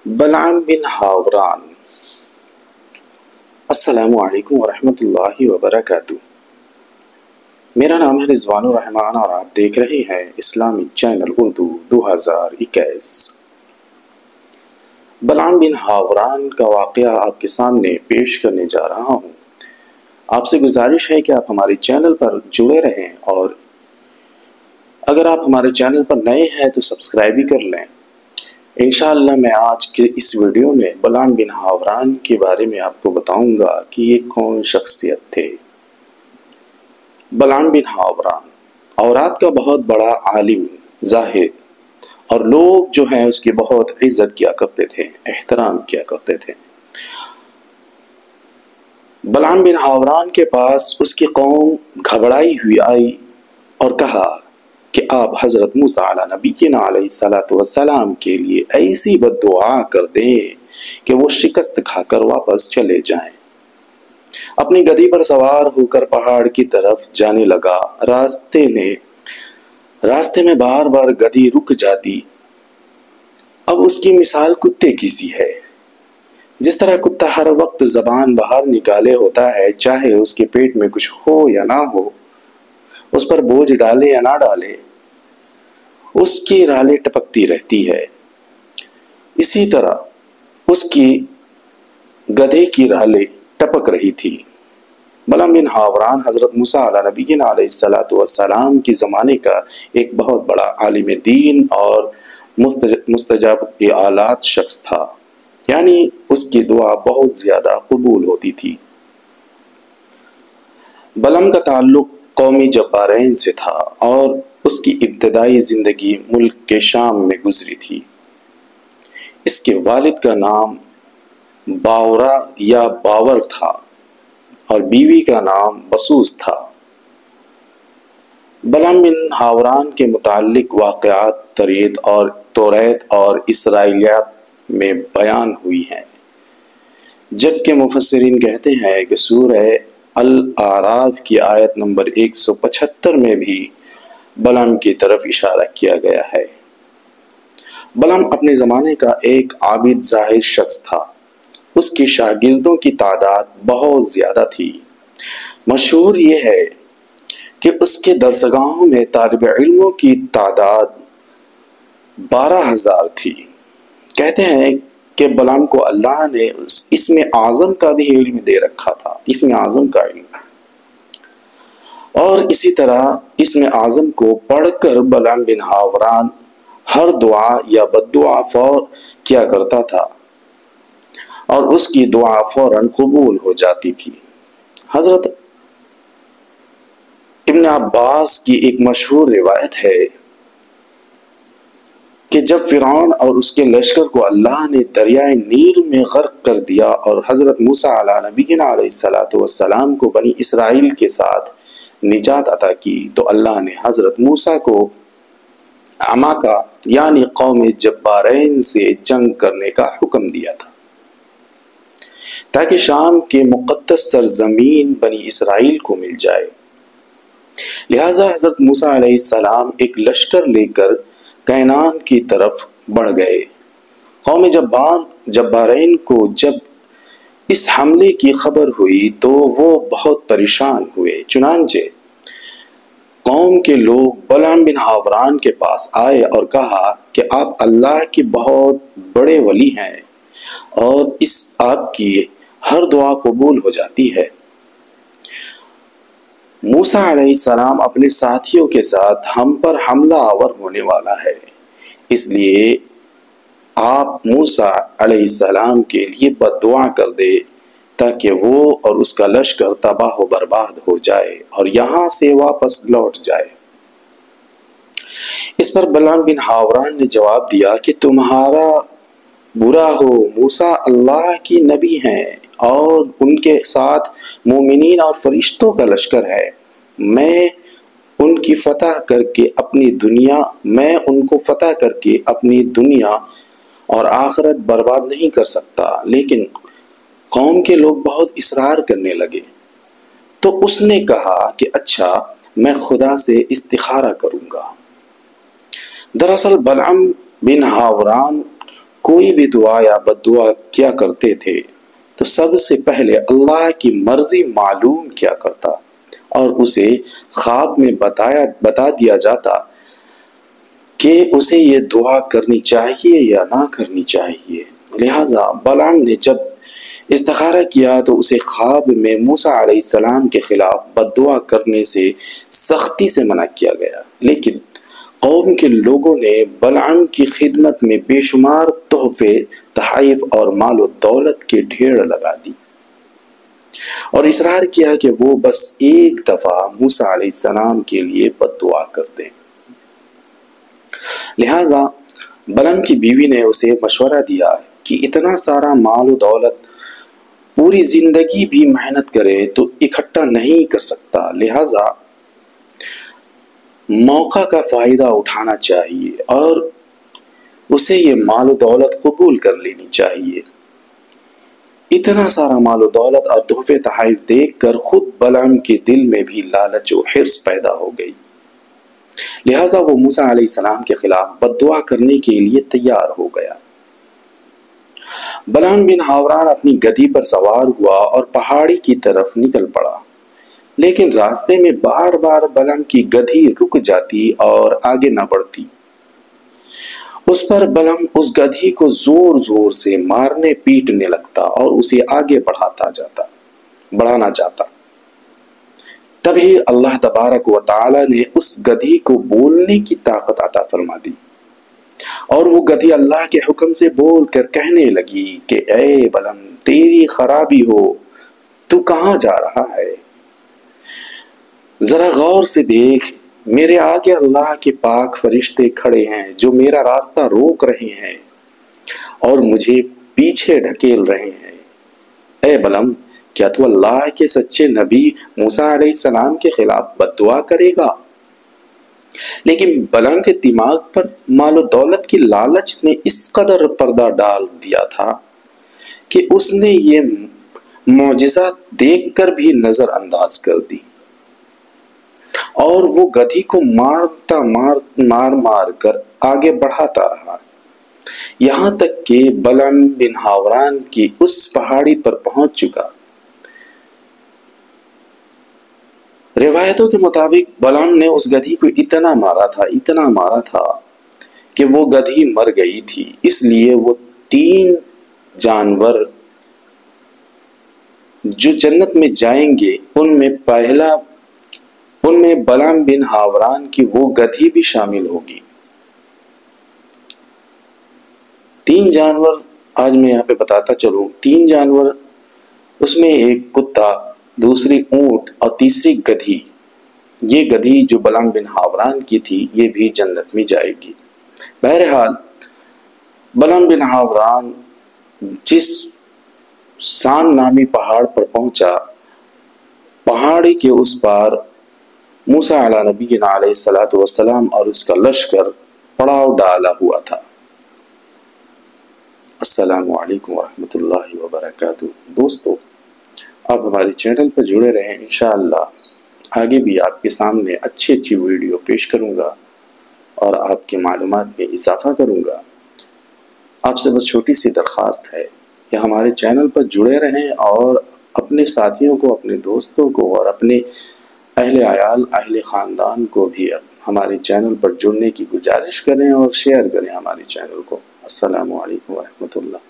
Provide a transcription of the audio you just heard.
بلعام بن ہاوران۔ السلام علیکم ورحمۃ اللہ وبرکاتہ۔ میرا نام ہے رضوان الرحمن اور آپ دیکھ رہے ہیں اسلامک چینل اردو 2021۔ بلعام بن ہاوران کا واقعہ آپ کے سامنے پیش کرنے جا رہا ہوں۔ آپ سے گزارش ہے کہ آپ ہمارے چینل پر جڑے رہیں اور اگر آپ ہمارے چینل پر نئے ہیں تو سبسکرائب بھی کر لیں۔ انشاءاللہ میں آج کے اس ویڈیو میں بلعام بن ہاوران کے بارے میں آپ کو بتاؤں گا کہ یہ کون شخصیت تھے۔ بلعام بن ہاوران اورات کا بہت بڑا عالم، زاہد، اور لوگ جو ہیں اس کی بہت عزت کیا کرتے تھے، احترام کیا کرتے تھے۔ بلعام بن ہاوران کے پاس اس کی قوم گھبرائی ہوئی آئی اور کہا کہ آپ حضرت موسیٰ علیہ نبینا علیہ السلام کے لیے ایسی بد دعا کر دیں کہ وہ شکست کھا کر واپس چلے جائیں۔ اپنی گدھی پر سوار ہو کر پہاڑ کی طرف جانے لگا۔ راستے میں بار بار گدھی رک جاتی۔ اب اس کی مثال کتے کی سی ہے۔ جس طرح کتا ہر وقت زبان باہر نکالے ہوتا ہے، چاہے اس کے پیٹ میں کچھ ہو یا نہ ہو، اس پر بوجھ ڈالے یا نہ ڈالے، اس کی رالیں ٹپکتی رہتی ہے، اسی طرح اس کی گدھے کی رالیں ٹپک رہی تھی۔ بلعام بن ہاوران حضرت موسیٰ علیہ نبینا علیہ السلام کی زمانے کا ایک بہت بڑا عالم دین اور مستجاب آلات شخص تھا، یعنی اس کی دعا بہت زیادہ قبول ہوتی تھی۔ بلعام کا تعلق قومی جبارین سے تھا اور اس کی ابتدائی زندگی ملک کے شام میں گزری تھی۔ اس کے والد کا نام باورا یا باور تھا اور بیوی کا نام بسوس تھا۔ بلعام بن ہاوران کے متعلق واقعات توریت اور اسرائیلیات میں بیان ہوئی ہیں، جبکہ مفسرین کہتے ہیں کہ سورہ الاعراف کی آیت نمبر 175 میں بھی بلعام کی طرف اشارہ کیا گیا ہے۔ بلعام اپنے زمانے کا ایک عابد زاہد شخص تھا۔ اس کی شاگردوں کی تعداد بہت زیادہ تھی۔ مشہور یہ ہے کہ اس کے درسگاہوں میں طالب علموں کی تعداد 12,000 تھی۔ کہتے ہیں کہ بلعام کو اللہ نے اسم اعظم کا بھی علم دے رکھا تھا، اسم اعظم کا علم، اور اسی طرح اسم اعظم کو پڑھ کر بلعام بن ہاوران ہر دعا یا بد دعا فور کیا کرتا تھا اور اس کی دعا فوراً قبول ہو جاتی تھی۔ حضرت ابن عباس کی ایک مشہور روایت ہے کہ جب فرعون اور اس کے لشکر کو اللہ نے دریائے نیل میں غرق کر دیا اور حضرت موسیٰ علیہ نبینا علیہ السلام کو بنی اسرائیل کے ساتھ نجات عطا کی تو اللہ نے حضرت موسیٰ کو عماقہ یعنی قوم جبارین سے جنگ کرنے کا حکم دیا تھا تاکہ شام کے مقدس سرزمین بنی اسرائیل کو مل جائے۔ لہٰذا حضرت موسیٰ علیہ السلام ایک لشکر لے کر کینان کی طرف بڑھ گئے۔ قوم جبارین کو جب اس حملے کی خبر ہوئی تو وہ بہت پریشان ہوئے، چنانچہ قوم کے لوگ بلعام بن ہاوران کے پاس آئے اور کہا کہ آپ اللہ کے بہت بڑے ولی ہیں اور آپ کی ہر دعا قبول ہو جاتی ہے۔ موسیٰ علیہ السلام اپنے ساتھیوں کے ساتھ ہم پر حملہ آور ہونے والا ہے، اس لیے آپ موسیٰ علیہ السلام کے لیے بد دعا کر دے تاکہ وہ اور اس کا لشکر تباہ و برباد ہو جائے اور یہاں سے واپس لوٹ جائے۔ اس پر بلعام بن ہاوران نے جواب دیا کہ تمہارا برا ہو، موسیٰ اللہ کی نبی ہیں اور ان کے ساتھ مومنین اور فرشتوں کا لشکر ہے۔ میں ان کو فتح کر کے اپنی دنیا اور آخرت برباد نہیں کر سکتا، لیکن قوم کے لوگ بہت اصرار کرنے لگے تو اس نے کہا کہ اچھا، میں خدا سے استخارہ کروں گا۔ دراصل بلعام بن ہاوران کوئی بھی دعا یا بد دعا کیا کرتے تھے تو سب سے پہلے اللہ کی مرضی معلوم کیا کرتا اور اسے خواب میں بتا دیا جاتا کہ اسے یہ دعا کرنی چاہیے یا نہ کرنی چاہیے۔ لہٰذا بلعام نے جب استخارہ کیا تو اسے خواب میں موسیٰ علیہ السلام کے خلاف بد دعا کرنے سے سختی سے منع کیا گیا، لیکن قوم کے لوگوں نے بلعام کی خدمت میں بے شمار تحفے، تحائف اور مال و دولت کے ڈھیر لگا دی اور اصرار کیا کہ وہ بس ایک دفعہ موسیٰ علیہ السلام کے لیے بد دعا کر دیں۔ لہٰذا بلعام کی بیوی نے اسے مشورہ دیا کہ اتنا سارا مال و دولت پوری زندگی بھی محنت کرے تو اکٹھا نہیں کر سکتا، لہٰذا موقع کا فائدہ اٹھانا چاہیے اور اسے یہ مال و دولت قبول کر لینی چاہیے۔ اتنا سارا مال و دولت اور تحفے تحائف دیکھ کر خود بلعام کے دل میں بھی لالچ و حرص پیدا ہو گئی، لہٰذا وہ موسیٰ علیہ السلام کے خلاف بد دعا کرنے کے لیے تیار ہو گیا۔ بلعام بن ہاوران اپنی گدھی پر سوار ہوا اور پہاڑی کی طرف نکل پڑا، لیکن راستے میں بار بار بلعام کی گدھی رک جاتی اور آگے نہ بڑھتی۔ اس پر بلعام اس گدھی کو زور زور سے مارنے پیٹنے لگتا اور اسے آگے بڑھانا چاہتا۔ تبھی اللہ تبارک و تعالی نے اس گدھی کو بولنے کی طاقت عطا فرما دی اور وہ گدھی اللہ کے حکم سے بول کر کہنے لگی کہ اے بلعام، تیری خرابی ہو، تو کہاں جا رہا ہے؟ ذرا غور سے دیکھ، میرے آگے اللہ کے پاک فرشتے کھڑے ہیں جو میرا راستہ روک رہے ہیں اور مجھے پیچھے ڈھکیل رہے ہیں۔ اے بلعام، کیا تو اللہ کے سچے نبی موسیٰ علیہ السلام کے خلاف بد دعا کرے گا؟ لیکن بلعام کے دماغ پر مال و دولت کی لالچ نے اس قدر پردہ ڈال دیا تھا کہ اس نے یہ معجزہ دیکھ کر بھی نظر انداز کر دی اور وہ گدھی کو مار کر آگے بڑھاتا رہا، یہاں تک کہ بلعام بن ہاوران کی اس پہاڑی پر پہنچ چکا۔ روایتوں کے مطابق بلعام نے اس گدھی کو اتنا مارا تھا کہ وہ گدھی مر گئی تھی، اس لیے وہ 3 جانور جو جنت میں جائیں گے ان میں بلعام بن ہاوران کی وہ گدھی بھی شامل ہوگی۔ 3 جانور آج میں یہاں پہ بتاتا چلوں، 3 جانور، اس میں ایک کتا، دوسری اونٹ اور تیسری گدھی۔ یہ گدھی جو بلعام بن ہاوران کی تھی یہ بھی جنت میں جائے گی۔ بہرحال بلعام بن ہاوران جس سان نامی پہاڑ پر پہنچا، پہاڑی کے اس پار موسیٰ علیہ نبینا علیہ السلام اور اس کا لشکر پڑاؤ ڈالا ہوا تھا۔ السلام علیکم ورحمۃ اللہ وبرکاتہ۔ دوستو، آپ ہمارے چینل پر جڑے رہیں، انشاءاللہ آگے بھی آپ کے سامنے اچھی ویڈیو پیش کروں گا اور آپ کی معلومات میں اضافہ کروں گا۔ آپ سے بس چھوٹی سی درخواست ہے کہ ہمارے چینل پر جڑے رہیں اور اپنے ساتھیوں کو، اپنے دوستوں کو اور اپنے اہل عیال، اہل خاندان کو بھی ہمارے چینل پر جڑنے کی گزارش کریں اور شیئر کریں ہمارے چینل کو۔ السلام علیکم ورحمۃ اللہ۔